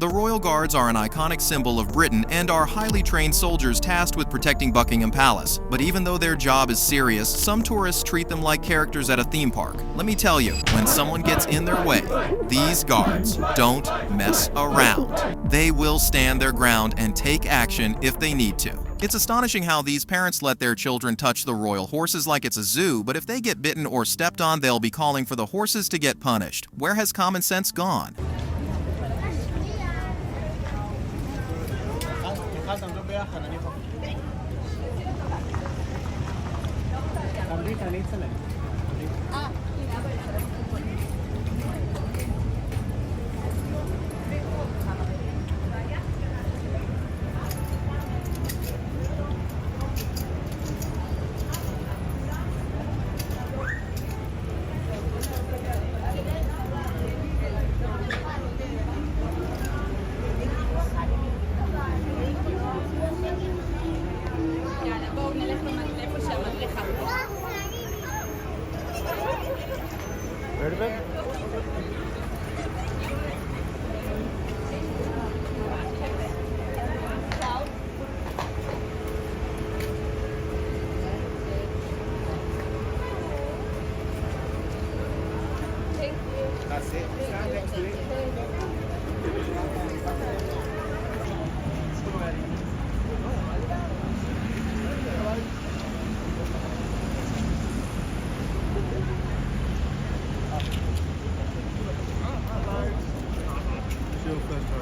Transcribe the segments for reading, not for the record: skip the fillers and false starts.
The Royal Guards are an iconic symbol of Britain and are highly trained soldiers tasked with protecting Buckingham Palace. But even though their job is serious, some tourists treat them like characters at a theme park. Let me tell you, when someone gets in their way, these guards don't mess around. They will stand their ground and take action if they need to. It's astonishing how these parents let their children touch the royal horses like it's a zoo, but if they get bitten or stepped on, they'll be calling for the horses to get punished. Where has common sense gone? That's it. Stand next to it. It's your first time,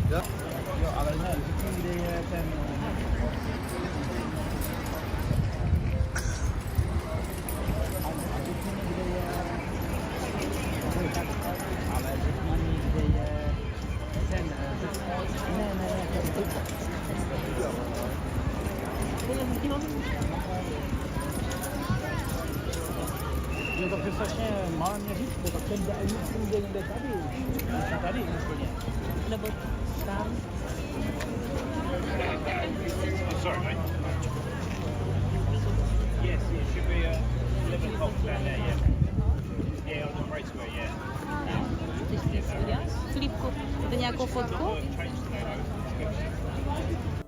Ja. Ja, aber nein, ich finde den Eu tô pensando que mal minha vida, porque tem da aí não tem detalhe. Detalhe não conheço. Level down. Sorry, mate. Yes, it should be a level top down there, yeah. Yeah, on the raceway, yeah.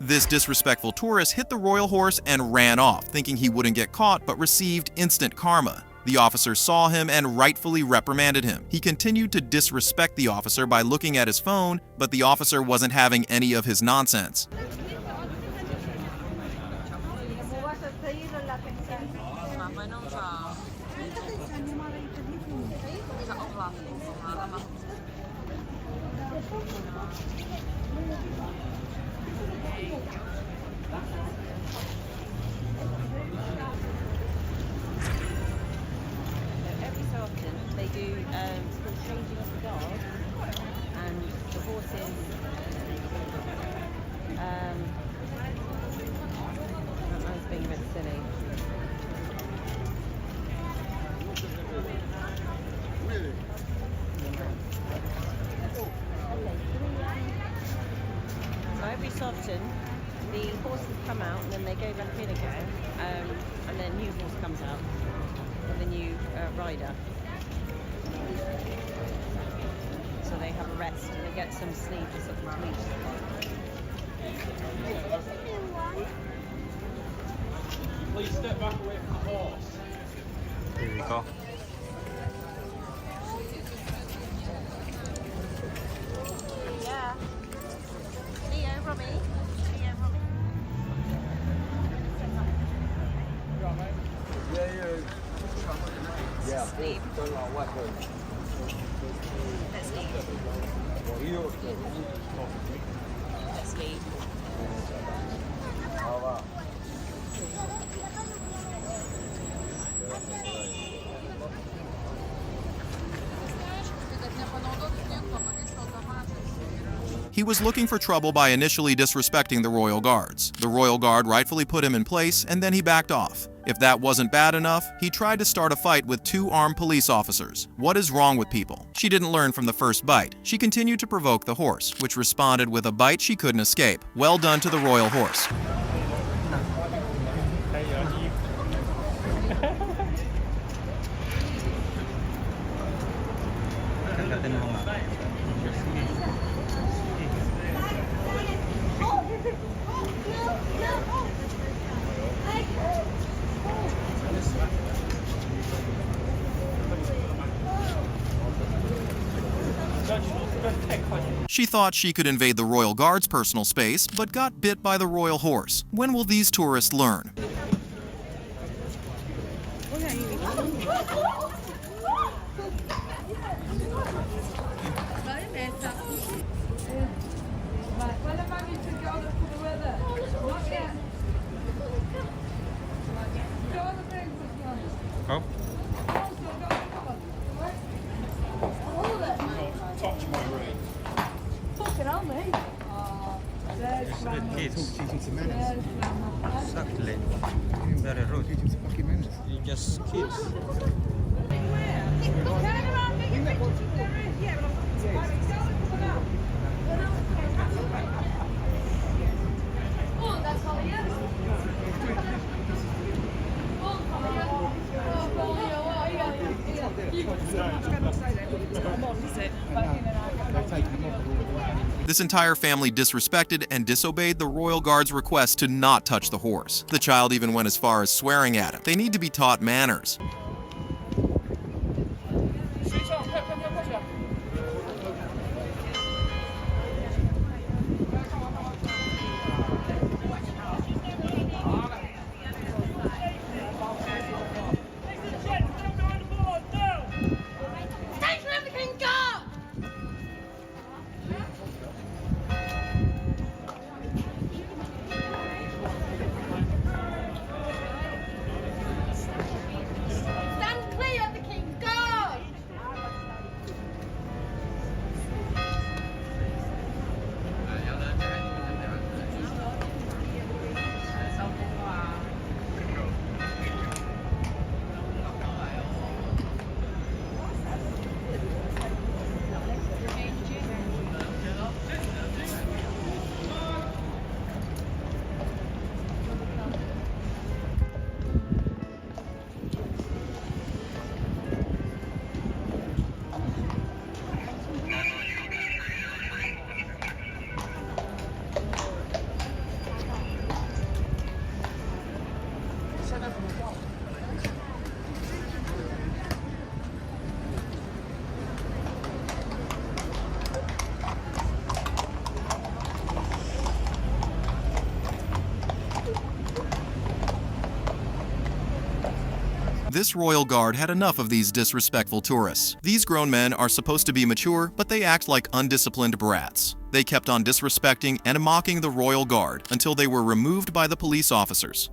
This disrespectful tourist hit the royal horse and ran off, thinking he wouldn't get caught but received instant karma. The officer saw him and rightfully reprimanded him. He continued to disrespect the officer by looking at his phone, but the officer wasn't having any of his nonsense. They do changing of the dog and the horses. I was being a bit silly. So every so often the horses come out and then they go back in again, and then new horse comes out with a new rider. So they have a rest and they get some sleep or something to eat. Please step back away from the horse. Here we go. Let's leave. Let's leave. He was looking for trouble by initially disrespecting the royal guards. The royal guard rightfully put him in place, and then he backed off. If that wasn't bad enough, he tried to start a fight with 2 armed police officers. What is wrong with people? She didn't learn from the first bite. She continued to provoke the horse, which responded with a bite she couldn't escape. Well done to the royal horse. She thought she could invade the royal guard's personal space, but got bit by the royal horse. When will these tourists learn? Oh. Touch my ring. Kids. Exactly. Very rude. You just kids. This entire family disrespected and disobeyed the royal guard's request to not touch the horse. The child even went as far as swearing at him. They need to be taught manners. This royal guard had enough of these disrespectful tourists. These grown men are supposed to be mature, but they act like undisciplined brats. They kept on disrespecting and mocking the royal guard until they were removed by the police officers.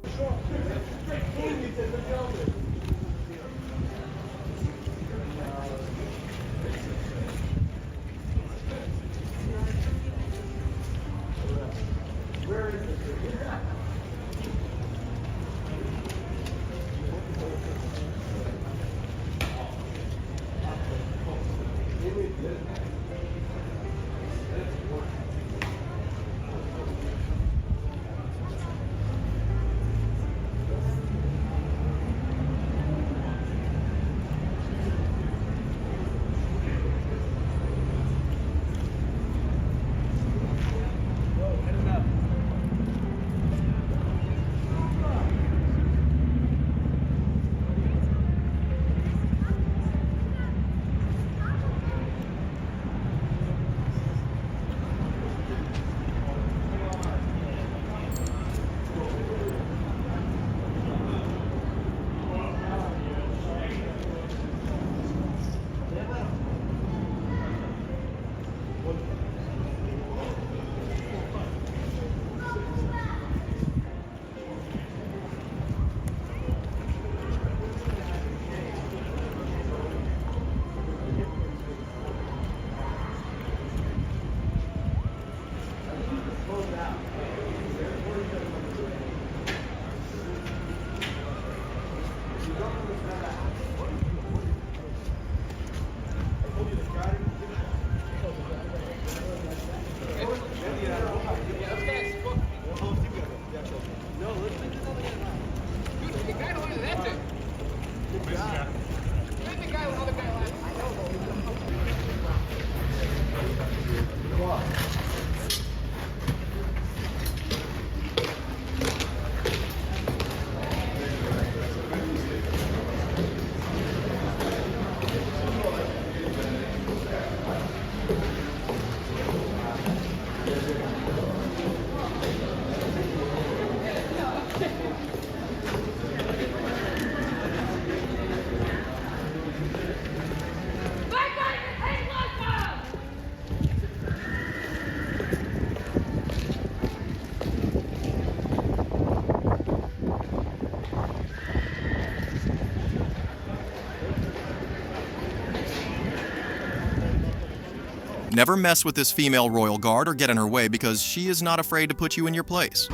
Never mess with this female royal guard or get in her way because she is not afraid to put you in your place.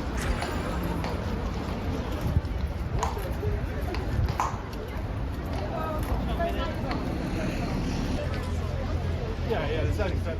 Yeah, the second step.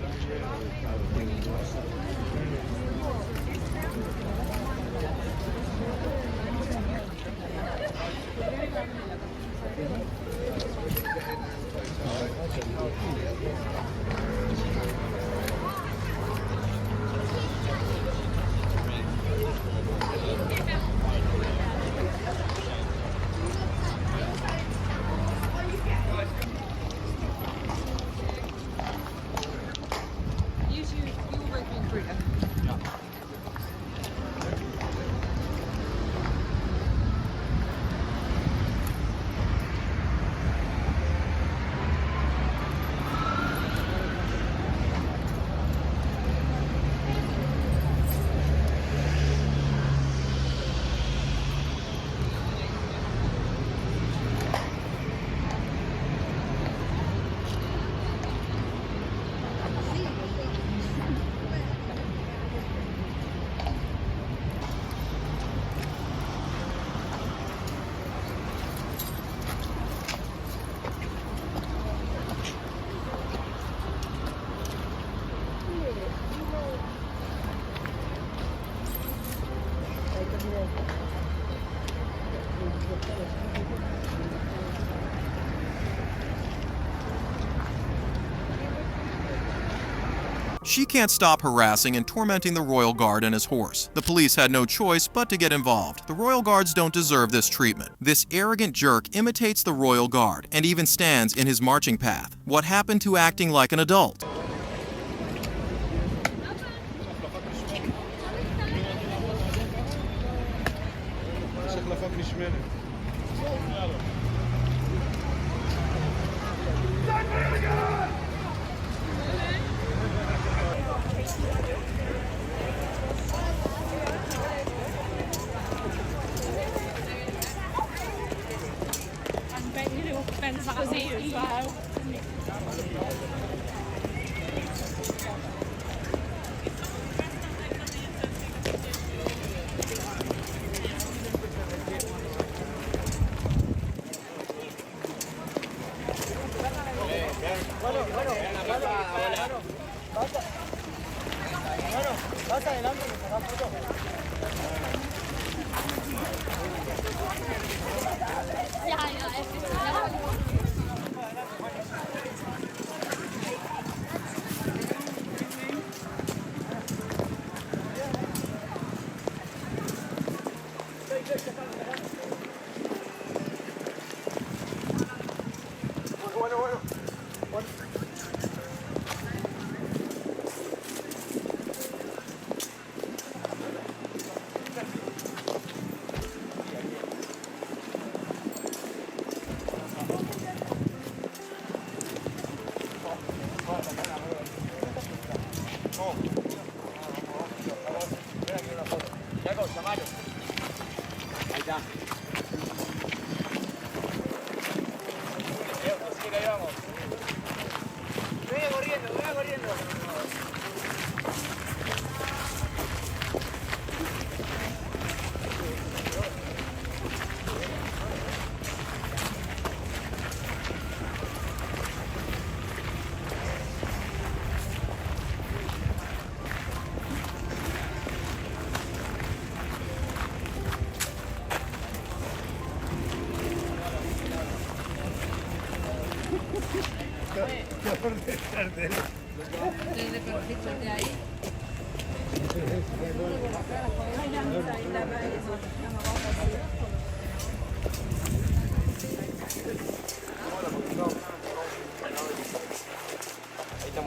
She can't stop harassing and tormenting the royal guard and his horse. The police had no choice but to get involved. The royal guards don't deserve this treatment. This arrogant jerk imitates the royal guard and even stands in his marching path. What happened to acting like an adult?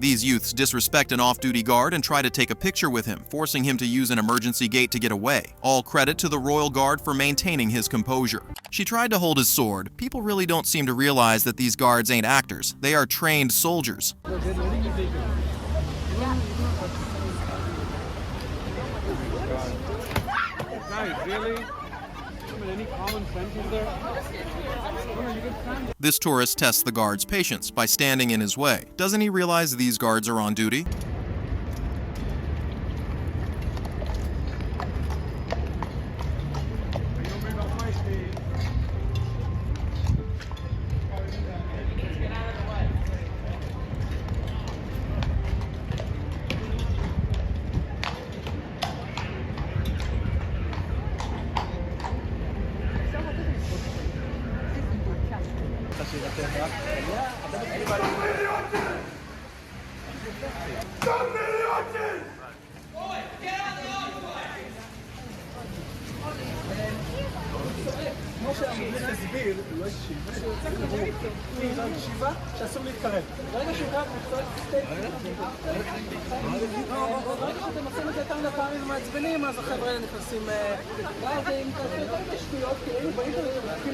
These youths disrespect an off-duty guard and try to take a picture with him, forcing him to use an emergency gate to get away. All credit to the Royal Guard for maintaining his composure. She tried to hold his sword. People really don't seem to realize that these guards ain't actors. They are trained soldiers. Guys, really? Any common sense is there? This tourist tests the guard's patience by standing in his way. Doesn't he realize these guards are on duty?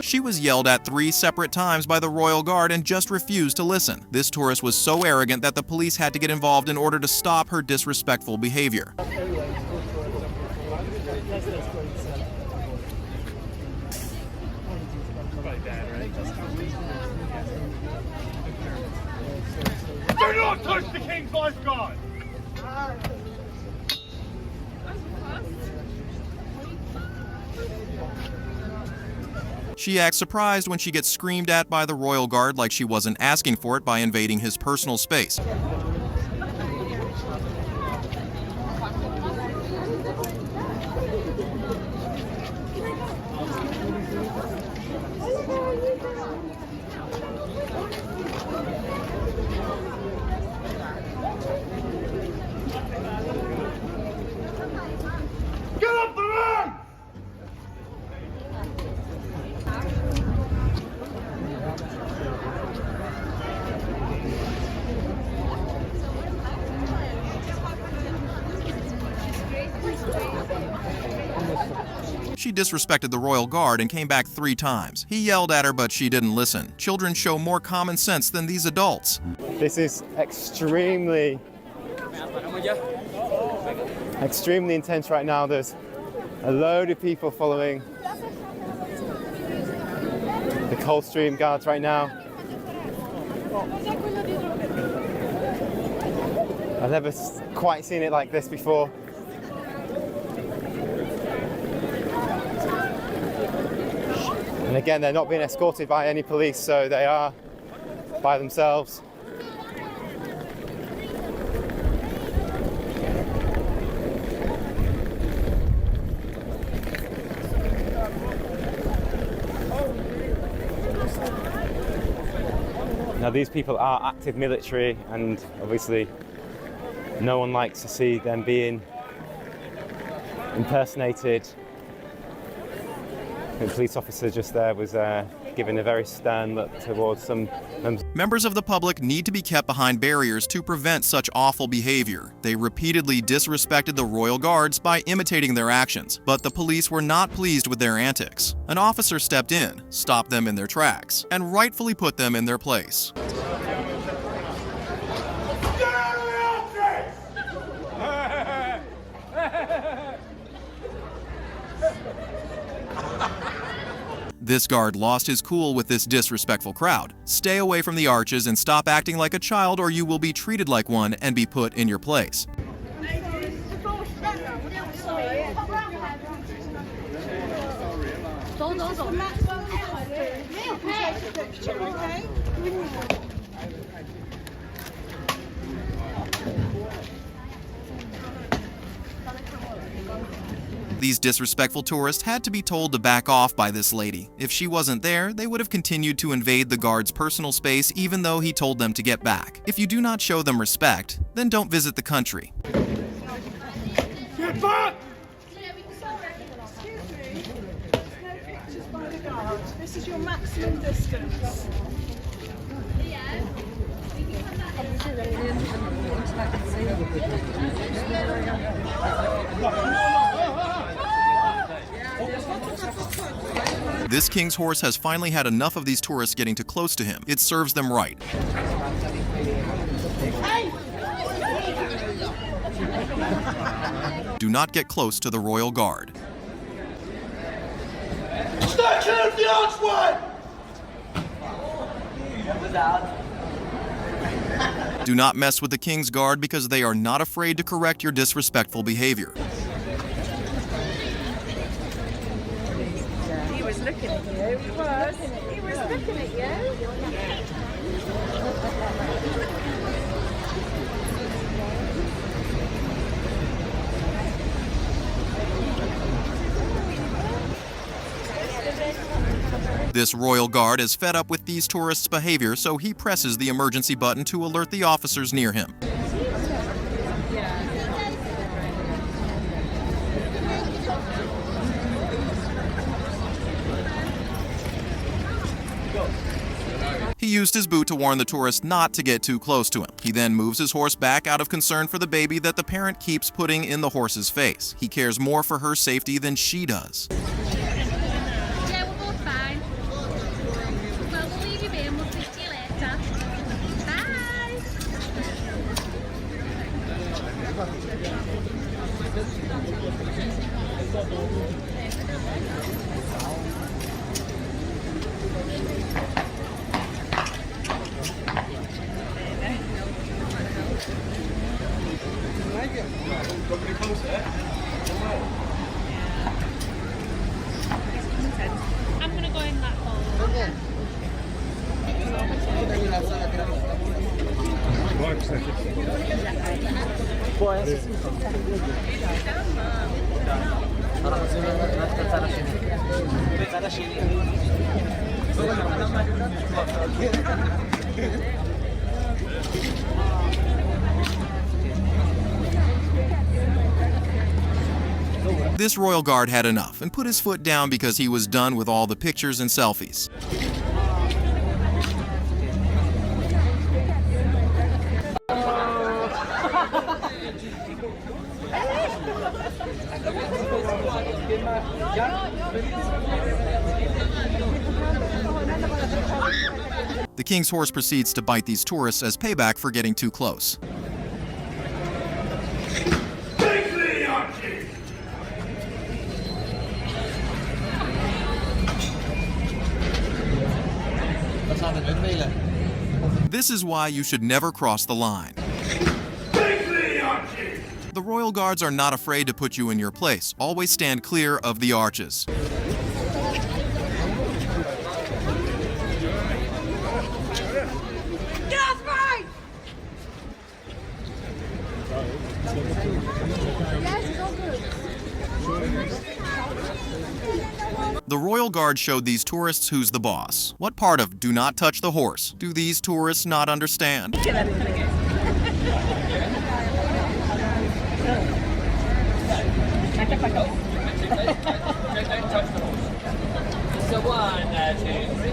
She was yelled at 3 separate times by the Royal Guard and just refused to listen. This tourist was so arrogant that the police had to get involved in order to stop her disrespectful behavior. Do not touch the King's lifeguard! She acts surprised when she gets screamed at by the Royal Guard like she wasn't asking for it by invading his personal space. Get up the road! She disrespected the Royal Guard and came back 3 times. He yelled at her, but she didn't listen. Children show more common sense than these adults. This is extremely intense right now. There's a load of people following the Coldstream Guards right now. I've never quite seen it like this before. And again, they're not being escorted by any police, so they are by themselves. Now, these people are active military, and obviously no one likes to see them being impersonated. The police officer just there was giving a very stern look towards some members. Members of the public need to be kept behind barriers to prevent such awful behavior. They repeatedly disrespected the Royal Guards by imitating their actions, but the police were not pleased with their antics. An officer stepped in, stopped them in their tracks, and rightfully put them in their place. This guard lost his cool with this disrespectful crowd. Stay away from the arches and stop acting like a child, or you will be treated like one and be put in your place. These disrespectful tourists had to be told to back off by this lady. If she wasn't there, they would have continued to invade the guard's personal space even though he told them to get back. If you do not show them respect, then don't visit the country. Get back! This is your maximum distance. This king's horse has finally had enough of these tourists getting too close to him. It serves them right. Do not get close to the royal guard. Stay clear of the archway! Do not mess with the king's guard because they are not afraid to correct your disrespectful behavior. He was looking at you. He was. He was looking at you. This royal guard is fed up with these tourists' behavior, so he presses the emergency button to alert the officers near him. He used his boot to warn the tourist not to get too close to him. He then moves his horse back out of concern for the baby that the parent keeps putting in the horse's face. He cares more for her safety than she does. Yeah, we're both fine. Well, we'll leave you be and we'll speak to you later. Bye! I'm gonna go in that hole. This royal guard had enough and put his foot down because he was done with all the pictures and selfies. The king's horse proceeds to bite these tourists as payback for getting too close. This is why you should never cross the line. The royal guards are not afraid to put you in your place. Always stand clear of the arches. The royal guard showed these tourists who's the boss. What part of "do not touch the horse" do these tourists not understand? So 1, 2, 3,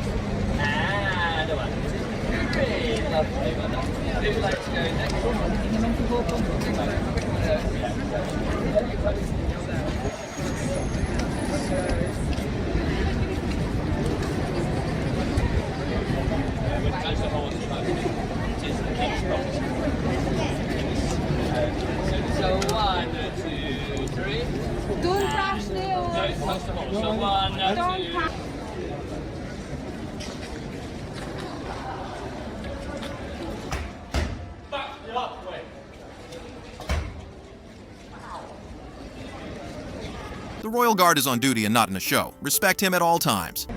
and 1, 2, 3. Lovely. Who would like to go next? So 1, 2, 3. Don't crash the horse. Don't touch the horse. So 1, 2. Don't crash. Back the other way. The royal guard is on duty and not in a show. Respect him at all times.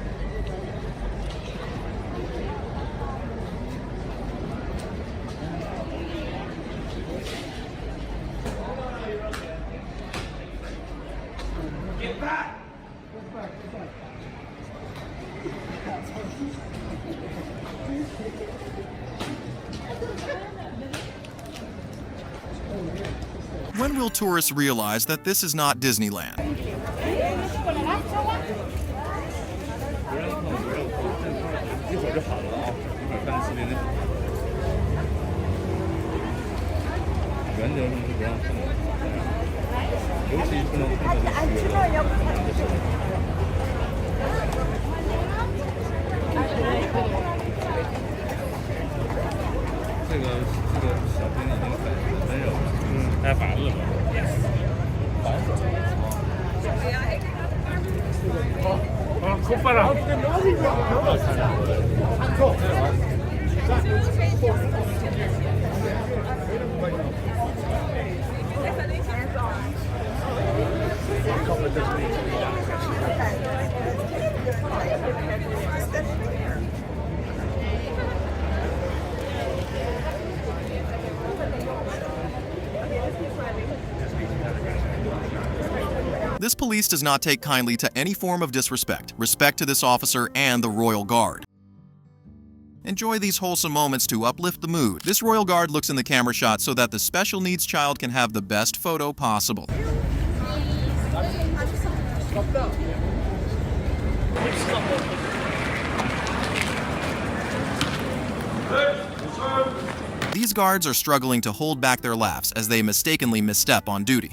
Get back! When will tourists realize that this is not Disneyland? 原则上是不让碰的，尤其不能碰的是这个小兵已经很温柔了，太烦了，烦死了。啊，扣分了。This police does not take kindly to any form of disrespect. Respect to this officer and the Royal Guard. Enjoy these wholesome moments to uplift the mood. This Royal Guard looks in the camera shot so that the special needs child can have the best photo possible. These guards are struggling to hold back their laughs as they mistakenly misstep on duty.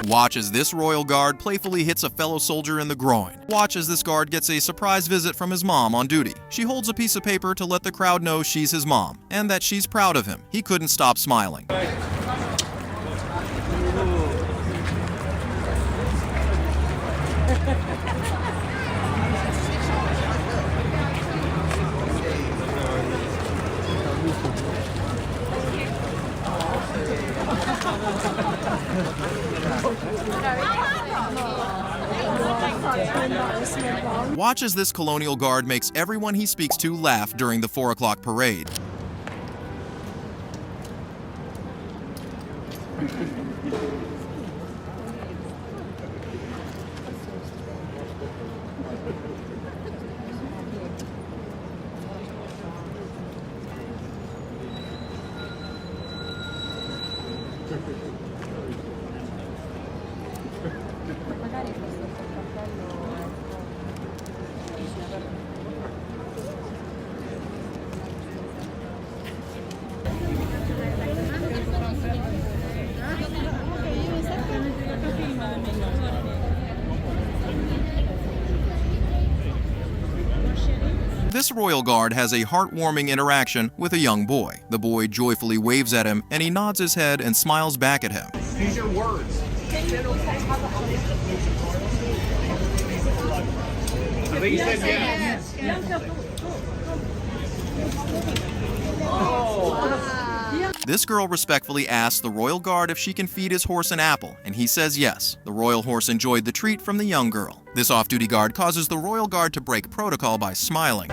Watch as this Royal Guard playfully hits a fellow soldier in the groin. Watch as this guard gets a surprise visit from his mom on duty. She holds a piece of paper to let the crowd know she's his mom, and that she's proud of him. He couldn't stop smiling. Watch as this colonial guard makes everyone he speaks to laugh during the 4 o'clock parade. This Royal Guard has a heartwarming interaction with a young boy. The boy joyfully waves at him, and he nods his head and smiles back at him. Use your words. I think you said yes. This girl respectfully asks the Royal Guard if she can feed his horse an apple, and he says yes. The royal horse enjoyed the treat from the young girl. This off-duty guard causes the Royal Guard to break protocol by smiling.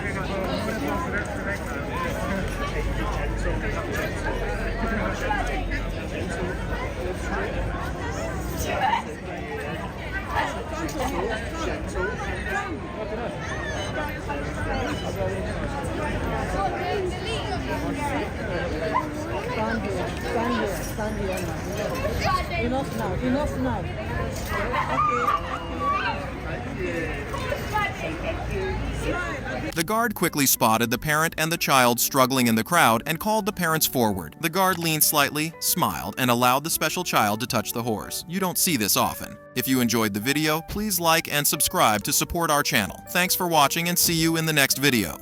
Enough now, enough now. The guard quickly spotted the parent and the child struggling in the crowd and called the parents forward. The guard leaned slightly, smiled, and allowed the special child to touch the horse. You don't see this often. If you enjoyed the video, please like and subscribe to support our channel. Thanks for watching and see you in the next video.